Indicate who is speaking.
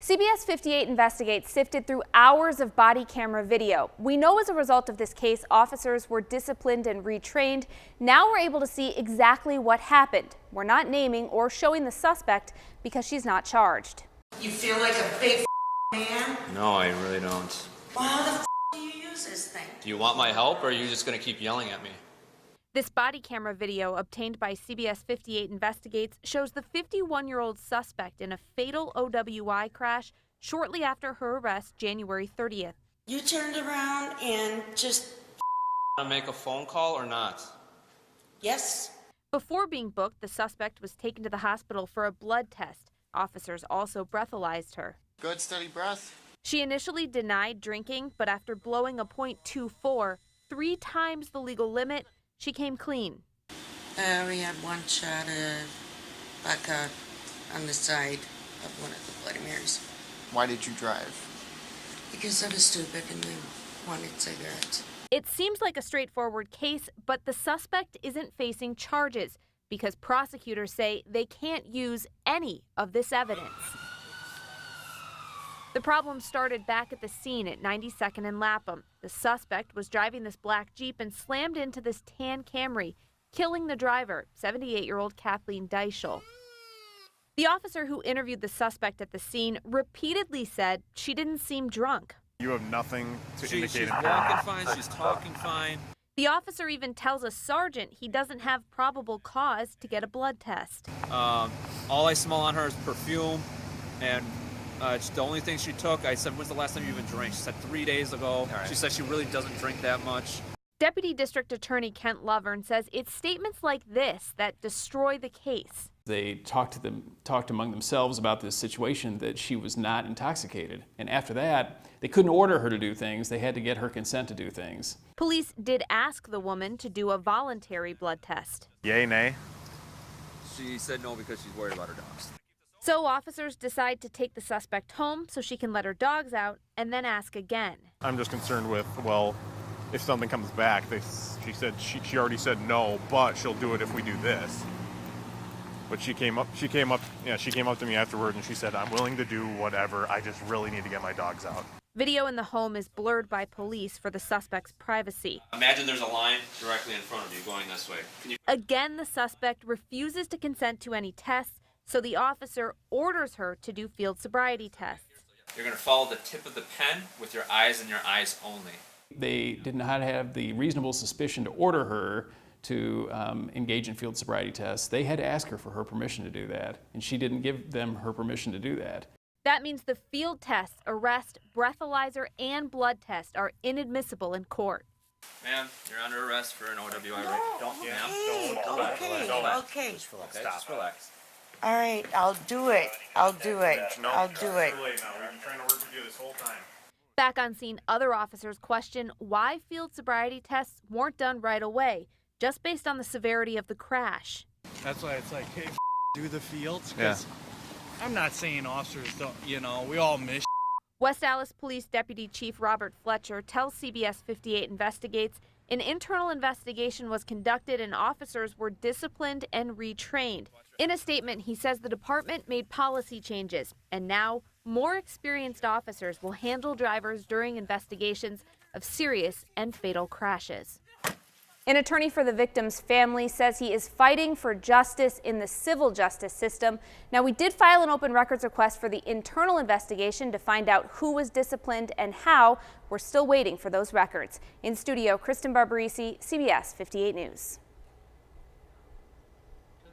Speaker 1: CBS 58 Investigates sifted through hours of body camera video. We know as a result of this case, officers were disciplined and retrained. Now we're able to see exactly what happened. We're not naming or showing the suspect because she's not charged.
Speaker 2: You feel like a big man?
Speaker 3: No, I really don't.
Speaker 2: Well, how the do you use this thing?
Speaker 3: Do you want my help, or are you just going to keep yelling at me?
Speaker 1: This body camera video obtained by CBS 58 Investigates shows the 51-year-old suspect in a fatal OWI crash shortly after her arrest January 30th.
Speaker 2: You turned around and just...
Speaker 3: Want to make a phone call or not?
Speaker 2: Yes.
Speaker 1: Before being booked, the suspect was taken to the hospital for a blood test. Officers also breathalyzed her.
Speaker 4: Good, steady breath.
Speaker 1: She initially denied drinking, but after blowing a .24, 3 times the legal limit, she came clean.
Speaker 2: We had one shot of vodka on the side of one of the Bloody Marys.
Speaker 4: Why did you drive?
Speaker 2: Because I was stupid and we wanted cigarettes.
Speaker 1: It seems like a straightforward case, but the suspect isn't facing charges because prosecutors say they can't use any of this evidence. The problem started back at the scene at 92nd and Lapham. The suspect was driving this black Jeep and slammed into this tan Camry, killing the driver, 78-year-old Kathleen Deichel. The officer who interviewed the suspect at the scene repeatedly said she didn't seem drunk.
Speaker 5: You have nothing to indicate.
Speaker 3: She's walking fine, she's talking fine.
Speaker 1: The officer even tells a sergeant he doesn't have probable cause to get a blood test.
Speaker 3: All I smell on her is perfume, and it's the only thing she took. I said, when's the last time you even drank? She said 3 days ago. Right. She said she really doesn't drink that much.
Speaker 1: Deputy District Attorney Kent Lovern says it's statements like this that destroy the case.
Speaker 6: They talked among themselves about this situation, that she was not intoxicated. And after that, they couldn't order her to do things. They had to get her consent to do things.
Speaker 1: Police did ask the woman to do a voluntary blood test.
Speaker 5: Yay, nay?
Speaker 3: She said no because she's worried about her dogs.
Speaker 1: So officers decide to take the suspect home so she can let her dogs out and then ask again.
Speaker 5: I'm just concerned with, well, if something comes back, she said she already said no, but she'll do it if we do this. But she came up to me afterward and she said, I'm willing to do whatever. I just really need to get my dogs out.
Speaker 1: Video in the home is blurred by police for the suspect's privacy.
Speaker 3: Imagine there's a line directly in front of you going this way.
Speaker 1: Again, the suspect refuses to consent to any tests, so the officer orders her to do field sobriety tests.
Speaker 3: You're going to follow the tip of the pen with your eyes and your eyes only.
Speaker 6: They did not have the reasonable suspicion to order her to engage in field sobriety tests. They had to ask her for her permission to do that, and she didn't give them her permission to do that.
Speaker 1: That means the field tests, arrest, breathalyzer, and blood test are inadmissible in court.
Speaker 3: Ma'am, you're under arrest for an OWI rape. Don't,
Speaker 2: Okay,
Speaker 3: ma'am.
Speaker 2: okay.
Speaker 3: Just relax.
Speaker 2: All right, I'll do it. I'll do it. I'll do it.
Speaker 5: Too late now. We've been trying to work with you this whole time.
Speaker 1: Back on scene, other officers question why field sobriety tests weren't done right away, just based on the severity of the crash.
Speaker 7: That's why it's like, hey, do the fields, because I'm not saying officers don't, we all miss.
Speaker 1: West Allis Police Deputy Chief Robert Fletcher tells CBS 58 Investigates an internal investigation was conducted and officers were disciplined and retrained. In a statement, he says the department made policy changes, and now more experienced officers will handle drivers during investigations of serious and fatal crashes. An attorney for the victim's family says he is fighting for justice in the civil justice system. Now, we did file an open records request for the internal investigation to find out who was disciplined and how. We're still waiting for those records. In studio, Kristen Barbarisi, CBS 58 News.